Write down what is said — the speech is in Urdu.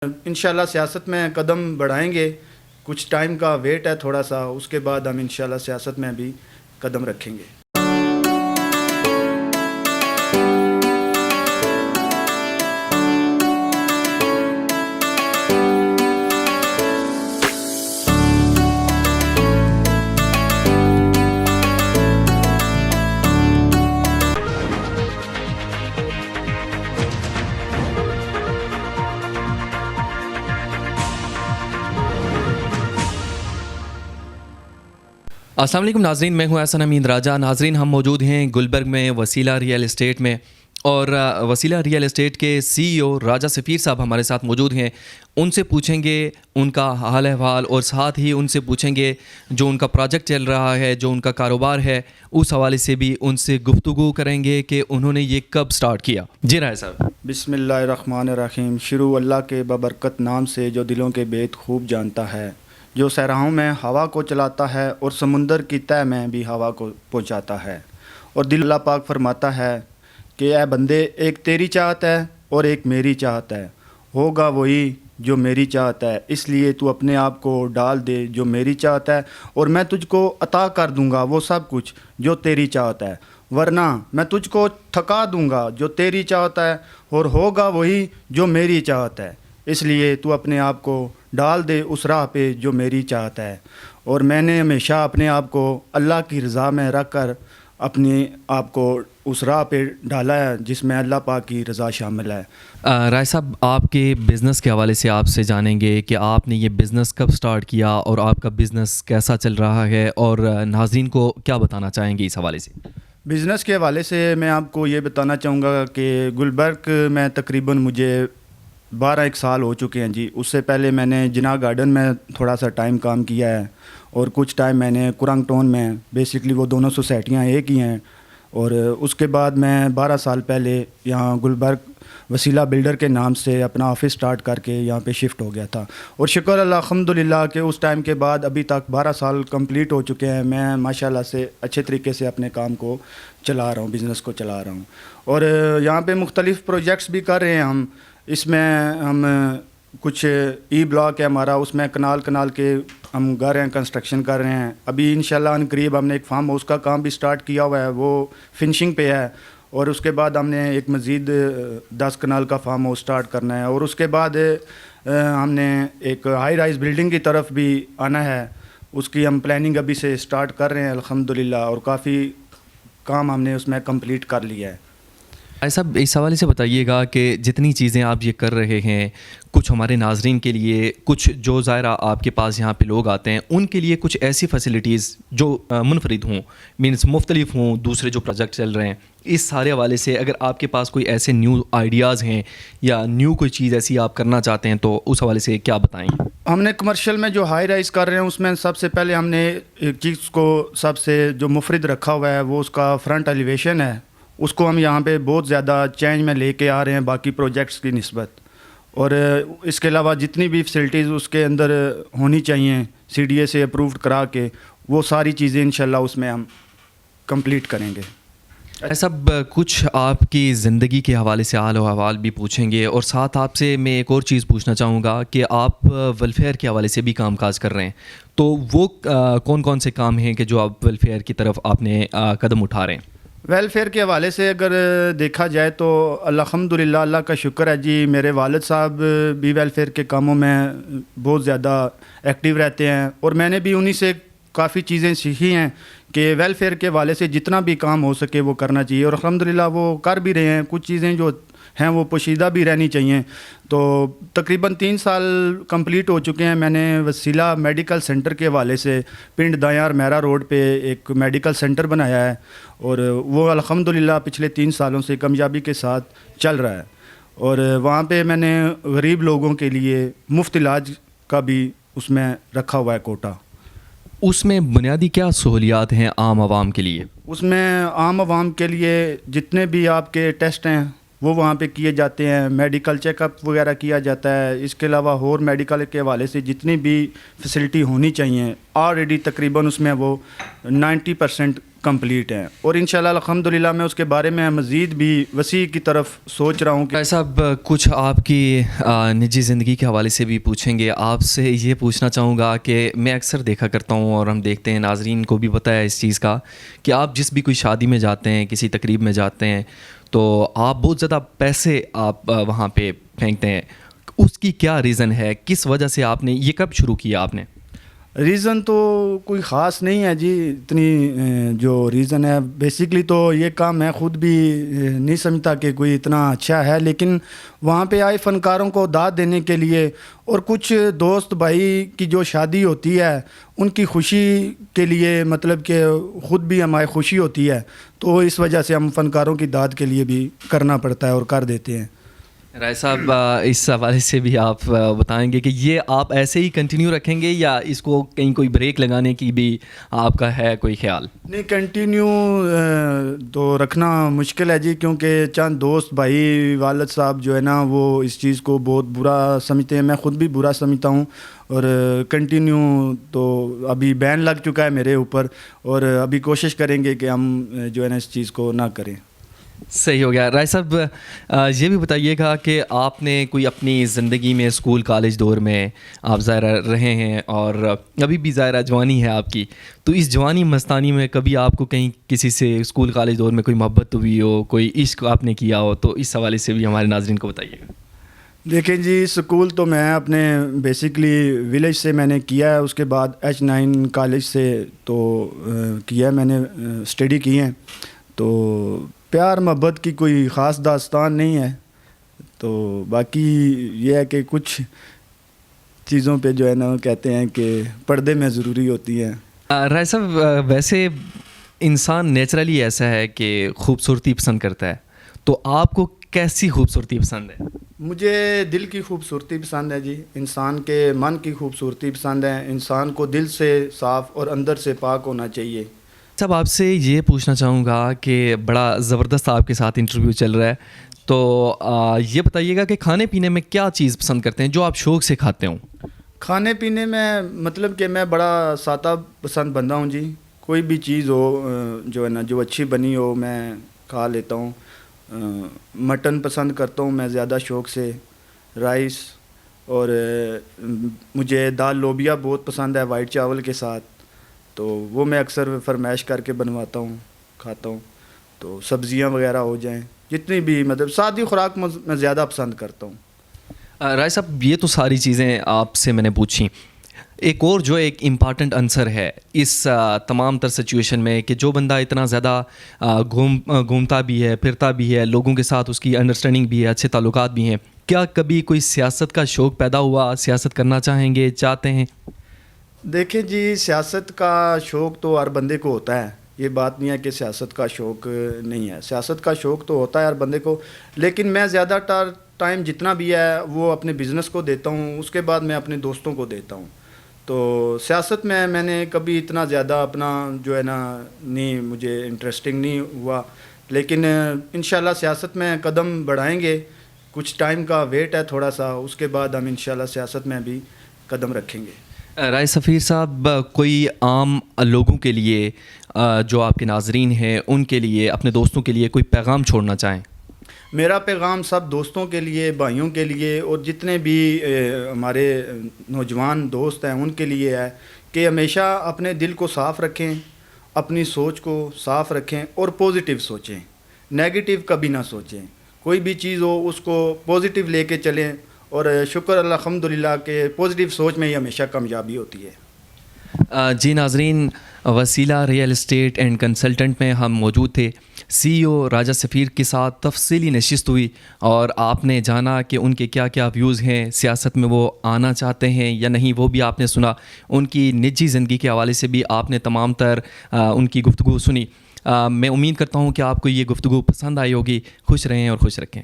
انشاءاللہ سیاست میں قدم بڑھائیں گے، کچھ ٹائم کا ویٹ ہے تھوڑا سا، اس کے بعد ہم انشاءاللہ سیاست میں بھی قدم رکھیں گے۔ السلام علیکم ناظرین، میں ہوں احسن امین راجہ۔ ناظرین، ہم موجود ہیں گلبرگ میں وسیلہ ریئل اسٹیٹ میں، اور وسیلہ ریئل اسٹیٹ کے سی ای او راجہ سفیر صاحب ہمارے ساتھ موجود ہیں۔ ان سے پوچھیں گے ان کا حال احوال، اور ساتھ ہی ان سے پوچھیں گے جو ان کا پروجیکٹ چل رہا ہے، جو ان کا کاروبار ہے، اس حوالے سے بھی ان سے گفتگو کریں گے کہ انہوں نے یہ کب سٹارٹ کیا۔ جی راجہ صاحب۔ بسم اللہ الرحمن الرحیم۔ شروع اللہ کے بابرکت نام سے جو دلوں کے بید خوب جانتا ہے، جو صحراؤں میں ہوا کو چلاتا ہے اور سمندر کی تہ میں بھی ہوا کو پہنچاتا ہے۔ اور دل اللہ پاک فرماتا ہے کہ اے بندے، ایک تیری چاہت ہے اور ایک میری چاہت ہے، ہوگا وہی جو میری چاہت ہے، اس لیے تو اپنے آپ کو ڈال دے جو میری چاہت ہے، اور میں تجھ کو عطا کر دوں گا وہ سب کچھ جو تیری چاہت ہے، ورنہ میں تجھ کو تھکا دوں گا جو تیری چاہت ہے، اور ہوگا وہی جو میری چاہت ہے، اس لیے تو اپنے آپ کو ڈال دے اس راہ پہ جو میری چاہت ہے۔ اور میں نے ہمیشہ اپنے آپ کو اللہ کی رضا میں رکھ کر اپنے آپ کو اس راہ پہ ڈالا ہے جس میں اللہ پاک کی رضا شامل ہے۔ رائے صاحب، آپ کے بزنس کے حوالے سے آپ سے جانیں گے کہ آپ نے یہ بزنس کب سٹارٹ کیا اور آپ کا بزنس کیسا چل رہا ہے، اور ناظرین کو کیا بتانا چاہیں گے اس حوالے سے؟ بزنس کے حوالے سے میں آپ کو یہ بتانا چاہوں گا کہ گلبرگ میں تقریباً مجھے 12 سال ہو چکے ہیں جی۔ اس سے پہلے میں نے جناح گارڈن میں تھوڑا سا ٹائم کام کیا ہے، اور کچھ ٹائم میں نے کرنگ ٹون میں، بیسکلی وہ دونوں سوسائٹیاں ایک ہی ہیں، اور اس کے بعد میں 12 سال پہلے یہاں گلبرگ وسیلہ بلڈر کے نام سے اپنا آفس سٹارٹ کر کے یہاں پہ شفٹ ہو گیا تھا، اور شکر اللہ الحمدللہ کہ اس ٹائم کے بعد ابھی تک 12 سال کمپلیٹ ہو چکے ہیں۔ میں ماشاءاللہ سے اچھے طریقے سے اپنے کام کو چلا رہا ہوں، بزنس کو چلا رہا ہوں، اور یہاں پہ مختلف پروجیکٹس بھی کر رہے ہیں ہم۔ اس میں ہم کچھ ای بلاک ہے ہمارا، اس میں کنال کے ہم گھر ہیں، کنسٹرکشن کر رہے ہیں۔ ابھی انشاءاللہ ان قریب ہم نے ایک فارم ہاؤس کا کام بھی سٹارٹ کیا ہوا ہے، وہ فنشنگ پہ ہے، اور اس کے بعد ہم نے ایک مزید 10 کنال کا فارم ہاؤس سٹارٹ کرنا ہے، اور اس کے بعد ہم نے ایک ہائی رائز بلڈنگ کی طرف بھی آنا ہے، اس کی ہم پلاننگ ابھی سے سٹارٹ کر رہے ہیں الحمدللہ، اور کافی کام ہم نے اس میں کمپلیٹ کر لیا ہے۔ ایسا اس حوالے سے بتائیے گا کہ جتنی چیزیں آپ یہ کر رہے ہیں، کچھ ہمارے ناظرین کے لیے، کچھ جو ظاہرہ آپ کے پاس یہاں پہ لوگ آتے ہیں ان کے لیے کچھ ایسی فیسلٹیز جو منفرد ہوں، مینس مختلف ہوں دوسرے جو پروجیکٹ چل رہے ہیں، اس سارے حوالے سے اگر آپ کے پاس کوئی ایسے نیو آئیڈیاز ہیں یا نیو کوئی چیز ایسی آپ کرنا چاہتے ہیں تو اس حوالے سے کیا بتائیں؟ ہم نے کمرشل میں جو ہائی رائز کر رہے ہیں اس میں سب سے پہلے ہم نے ایک چیز کو سب سے جو مفرد رکھا ہوا ہے وہ اس کا فرنٹ ایلیویشن ہے، اس کو ہم یہاں پہ بہت زیادہ چینج میں لے کے آ رہے ہیں باقی پروجیکٹس کی نسبت، اور اس کے علاوہ جتنی بھی فیسلٹیز اس کے اندر ہونی چاہیے سی ڈی اے سے اپرووڈ کرا کے، وہ ساری چیزیں انشاءاللہ اس میں ہم کمپلیٹ کریں گے۔ سب کچھ آپ کی زندگی کے حوالے سے حال و احوال بھی پوچھیں گے، اور ساتھ آپ سے میں ایک اور چیز پوچھنا چاہوں گا کہ آپ ویلفیئر کے حوالے سے بھی کام کاج کر رہے ہیں، تو وہ کون کون سے کام ہیں کہ جو آپ ویلفیئر کی طرف آپ نے قدم اٹھا رہے ہیں؟ ویلفیئر کے حوالے سے اگر دیکھا جائے تو الحمدللہ اللہ کا شکر ہے جی، میرے والد صاحب بھی ویلفیئر کے کاموں میں بہت زیادہ ایکٹیو رہتے ہیں، اور میں نے بھی انہی سے کافی چیزیں سیکھی ہیں کہ ویلفیئر کے حوالے سے جتنا بھی کام ہو سکے وہ کرنا چاہیے، اور الحمدللہ وہ کر بھی رہے ہیں۔ کچھ چیزیں جو ہیں وہ پوشیدہ بھی رہنی چاہیے، تو تقریباً 3 سال کمپلیٹ ہو چکے ہیں۔ میں نے وسیلہ میڈیکل سینٹر کے حوالے سے پنڈ دایار میرا روڈ پہ ایک میڈیکل سینٹر بنایا ہے، اور وہ الحمدللہ پچھلے 3 سالوں سے کامیابی کے ساتھ چل رہا ہے، اور وہاں پہ میں نے غریب لوگوں کے لیے مفت علاج کا بھی اس میں رکھا ہوا ہے کوٹا۔ اس میں بنیادی کیا سہولیات ہیں عام عوام کے لیے؟ اس میں عام عوام کے لیے جتنے بھی آپ کے ٹیسٹ ہیں وہ وہاں پہ کیے جاتے ہیں، میڈیکل چیک اپ وغیرہ کیا جاتا ہے. اس کے علاوہ اور میڈیکل کے حوالے سے جتنی بھی فیسلٹی ہونی چاہیے آلریڈی تقریباً اس میں وہ 90% کمپلیٹ ہیں، اور انشاءاللہ الحمدللہ میں اس کے بارے میں مزید بھی وسیع کی طرف سوچ رہا ہوں کہ بھائی صاحب کچھ آپ کی نجی زندگی کے حوالے سے بھی پوچھیں گے. آپ سے یہ پوچھنا چاہوں گا کہ میں اکثر دیکھا کرتا ہوں اور ہم دیکھتے ہیں، ناظرین کو بھی پتہ ہے اس چیز کا، کہ آپ جس بھی کوئی شادی میں جاتے ہیں، کسی تقریب میں جاتے ہیں، تو آپ بہت زیادہ پیسے آپ وہاں پہ پھینکتے ہیں. اس کی کیا ریزن ہے؟ کس وجہ سے آپ نے یہ کب شروع کیا آپ نے؟ ریزن تو کوئی خاص نہیں ہے جی، اتنی جو ریزن ہے بیسکلی تو یہ کام میں خود بھی نہیں سمجھتا کہ کوئی اتنا اچھا ہے، لیکن وہاں پہ آئے فنکاروں کو داد دینے کے لیے اور کچھ دوست بھائی کی جو شادی ہوتی ہے ان کی خوشی کے لیے، مطلب کہ خود بھی ہماری خوشی ہوتی ہے، تو اس وجہ سے ہم فنکاروں کی داد کے لیے بھی کرنا پڑتا ہے اور کر دیتے ہیں. رائے صاحب اس حوالے سے بھی آپ بتائیں گے کہ یہ آپ ایسے ہی کنٹینیو رکھیں گے یا اس کو کہیں کوئی بریک لگانے کی بھی آپ کا ہے کوئی خیال؟ نہیں، کنٹینیو تو رکھنا مشکل ہے جی، کیونکہ چند دوست بھائی والد صاحب جو ہے نا وہ اس چیز کو بہت برا سمجھتے ہیں، میں خود بھی برا سمجھتا ہوں، اور کنٹینیو تو ابھی بین لگ چکا ہے میرے اوپر، اور ابھی کوشش کریں گے کہ ہم جو ہے نا اس چیز کو نہ کریں. صحیح ہو گیا. رائے صاحب یہ بھی بتائیے گا کہ آپ نے کوئی اپنی زندگی میں اسکول کالج دور میں آپ ظاہرہ رہے ہیں اور ابھی بھی ظاہرہ جوانی ہے آپ کی، تو اس جوانی مستانی میں کبھی آپ کو کہیں کسی سے اسکول کالج دور میں کوئی محبت ہوئی ہو، کوئی عشق آپ نے کیا ہو، تو اس حوالے سے بھی ہمارے ناظرین کو بتائیے گا. دیکھیں جی، اسکول تو میں اپنے بیسکلی ولیج سے میں نے کیا ہے، اس کے بعد H9 کالج سے تو کیا ہے، میں نے اسٹڈی کی ہے، تو پیار محبت کی کوئی خاص داستان نہیں ہے. تو باقی یہ ہے کہ کچھ چیزوں پہ جو ہے نا کہتے ہیں کہ پردے میں ضروری ہوتی ہیں. رائے صاحب ویسے انسان نیچرلی ایسا ہے کہ خوبصورتی پسند کرتا ہے، تو آپ کو کیسی خوبصورتی پسند ہے؟ مجھے دل کی خوبصورتی پسند ہے جی، انسان کے من کی خوبصورتی پسند ہے. انسان کو دل سے صاف اور اندر سے پاک ہونا چاہیے. صاحب آپ سے یہ پوچھنا چاہوں گا کہ بڑا زبردست آپ کے ساتھ انٹرویو چل رہا ہے، تو یہ بتائیے گا کہ کھانے پینے میں کیا چیز پسند کرتے ہیں جو آپ شوق سے کھاتے ہوں؟ کھانے پینے میں مطلب کہ میں بڑا سادہ پسند بندہ ہوں جی، کوئی بھی چیز ہو جو ہے نا جو اچھی بنی ہو میں کھا لیتا ہوں. مٹن پسند کرتا ہوں میں زیادہ شوق سے، رائس، اور مجھے دال لوبیا بہت پسند ہے وائٹ چاول کے ساتھ، تو وہ میں اکثر فرمائش کر کے بنواتا ہوں، کھاتا ہوں. تو سبزیاں وغیرہ ہو جائیں، جتنی بھی مطلب سادی خوراک میں زیادہ پسند کرتا ہوں. رائے صاحب یہ تو ساری چیزیں آپ سے میں نے پوچھی، ایک اور جو ایک امپارٹنٹ عنصر ہے اس تمام تر سچویشن میں کہ جو بندہ اتنا زیادہ گھومتا بھی ہے، پھرتا بھی ہے، لوگوں کے ساتھ اس کی انڈرسٹینڈنگ بھی ہے، اچھے تعلقات بھی ہیں، کیا کبھی کوئی سیاست کا شوق پیدا ہوا، سیاست کرنا چاہیں گے، چاہتے ہیں؟ دیکھیں جی، سیاست کا شوق تو ہر بندے کو ہوتا ہے، یہ بات نہیں ہے کہ سیاست کا شوق نہیں ہے، سیاست کا شوق تو ہوتا ہے ہر بندے کو، لیکن میں زیادہ ٹائم جتنا بھی ہے وہ اپنے بزنس کو دیتا ہوں، اس کے بعد میں اپنے دوستوں کو دیتا ہوں. تو سیاست میں نے کبھی اتنا زیادہ اپنا جو ہے نا نہیں، مجھے انٹرسٹنگ نہیں ہوا، لیکن انشاءاللہ سیاست میں قدم بڑھائیں گے. کچھ ٹائم کا ویٹ ہے تھوڑا سا، اس کے بعد ہم انشاءاللہ سیاست میں بھی قدم رکھیں گے. رائے سفیر صاحب کوئی عام لوگوں کے لیے جو آپ کے ناظرین ہیں ان کے لیے، اپنے دوستوں کے لیے کوئی پیغام چھوڑنا چاہیں؟ میرا پیغام سب دوستوں کے لیے، بھائیوں کے لیے، اور جتنے بھی ہمارے نوجوان دوست ہیں ان کے لیے ہے کہ ہمیشہ اپنے دل کو صاف رکھیں، اپنی سوچ کو صاف رکھیں اور پازیٹیو سوچیں، نیگیٹیو کبھی نہ سوچیں. کوئی بھی چیز ہو اس کو پازیٹیو لے کے چلیں، اور شکر الحمدللہ کہ پازیٹیو سوچ میں ہی ہمیشہ کامیابی ہوتی ہے. جی ناظرین، وسیلہ ریئل اسٹیٹ اینڈ کنسلٹنٹ میں ہم موجود تھے. سی او راجہ سفیر کے ساتھ تفصیلی نشست ہوئی اور آپ نے جانا کہ ان کے کیا کیا ویوز ہیں، سیاست میں وہ آنا چاہتے ہیں یا نہیں، وہ بھی آپ نے سنا. ان کی نجی زندگی کے حوالے سے بھی آپ نے تمام تر ان کی گفتگو سنی. میں امید کرتا ہوں کہ آپ کو یہ گفتگو پسند آئی ہوگی. خوش رہیں اور خوش رکھیں.